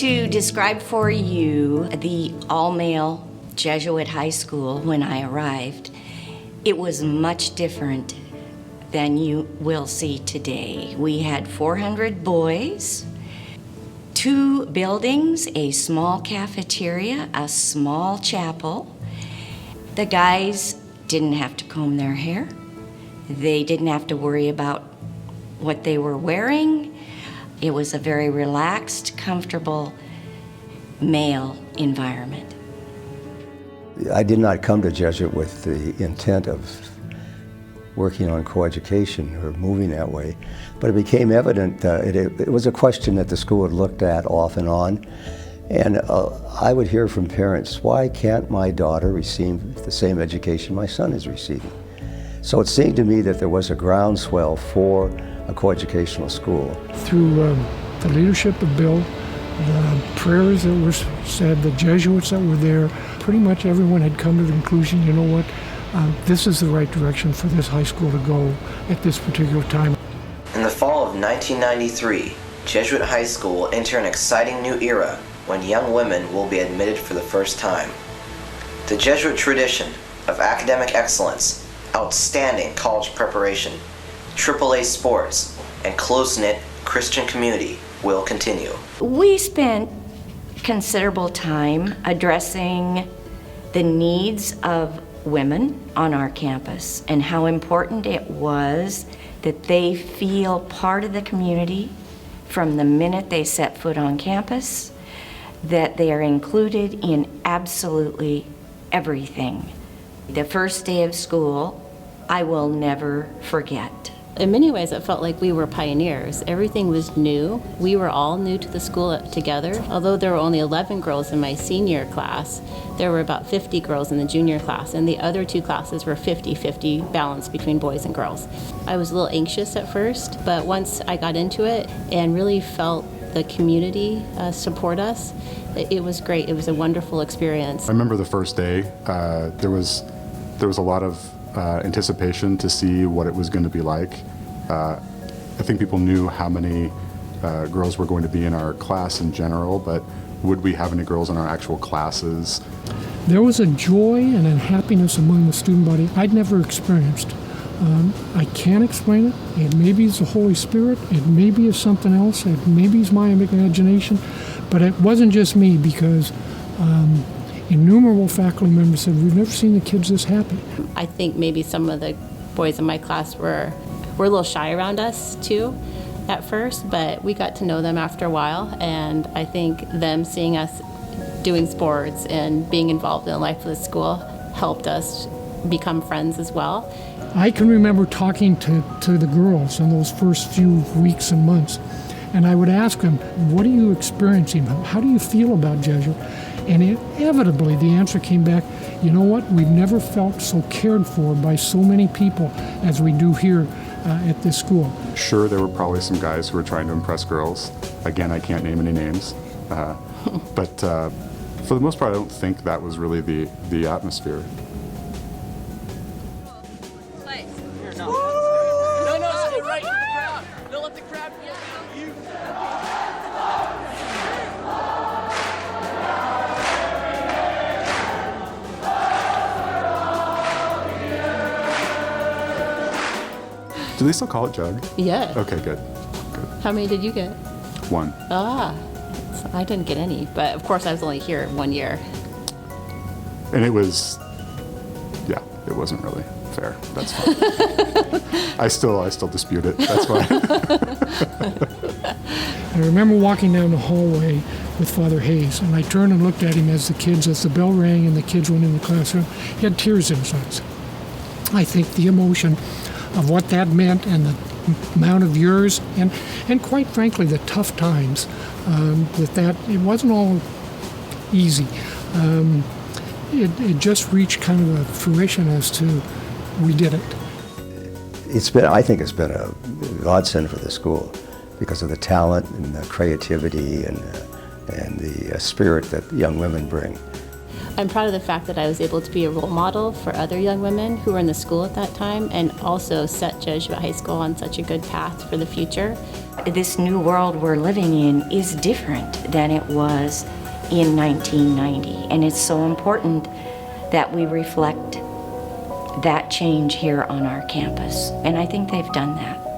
to describe for you the all-male Jesuit high school when I arrived, it was much different than you will see today. We had 400 boys, 2 buildings, a small cafeteria, a small chapel. The guys didn't have to comb their hair. They didn't have to worry about what they were wearing. It was a very relaxed, comfortable male environment. I did not come to Jesuit with the intent of working on coeducation or moving that way, but it became evident, it was a question that the school had looked at off and on, and I would hear from parents, why can't my daughter receive the same education my son is receiving? So it seemed to me that there was a groundswell for a coeducational school. Through the leadership of Bill, the prayers that were said, the Jesuits that were there, pretty much everyone had come to the conclusion, you know what, this is the right direction for this high school to go at this particular time. In the fall of 1993, Jesuit High School will enter an exciting new era when young women will be admitted for the first time. The Jesuit tradition of academic excellence, outstanding college preparation, AAA sports, and close-knit Christian community will continue. We spent considerable time addressing the needs of women on our campus and how important it was that they feel part of the community from the minute they set foot on campus, that they are included in absolutely everything. The first day of school, I will never forget. In many ways, it felt like we were pioneers. Everything was new. We were all new to the school together. Although there were only 11 girls in my senior class, there were about 50 girls in the junior class, and the other 2 classes were 50-50 balanced between boys and girls. I was a little anxious at first, but once I got into it and really felt the community support us, it was great. It was a wonderful experience. I remember the first day, there was a lot of anticipation to see what it was going to be like. I think people knew how many girls were going to be in our class in general, but would we have any girls in our actual classes? There was a joy and a happiness among the student body I'd never experienced. I can't explain it. It maybe is the Holy Spirit, it maybe is something else, it maybe is my imagination, but it wasn't just me, because innumerable faculty members said, we've never seen the kids this happy. I think maybe some of the boys in my class were a little shy around us too at first, but we got to know them after a while, and I think them seeing us doing sports and being involved in the life of the school helped us become friends as well. I can remember talking to the girls in those first few weeks and months, and I would ask them, what are you experiencing? How do you feel about Jesuit? And inevitably the answer came back, you know what, we've never felt so cared for by so many people as we do here at this school. Sure, there were probably some guys who were trying to impress girls. Again, I can't name any names. But for the most part, I don't think that was really the atmosphere. No, stay right in the crowd. Don't let the crowd get you. Do they still call it jug? Yeah. Okay, good. How many did you get? 1. Ah, I didn't get any, but of course I was only here 1 year. And it was, yeah, it wasn't really fair. That's fine. I still dispute it. That's fine. I remember walking down the hallway with Father Hayes, and I turned and looked at him as the bell rang and the kids went in the classroom. He had tears in his eyes. I think the emotion of what that meant and the amount of years and quite frankly the tough times, that it wasn't all easy. It just reached kind of a fruition as to we did it. I think it's been a godsend for the school because of the talent and the creativity and the spirit that young women bring. I'm proud of the fact that I was able to be a role model for other young women who were in the school at that time and also set Jesuit High School on such a good path for the future. This new world we're living in is different than it was in 1990, and it's so important that we reflect that change here on our campus, and I think they've done that.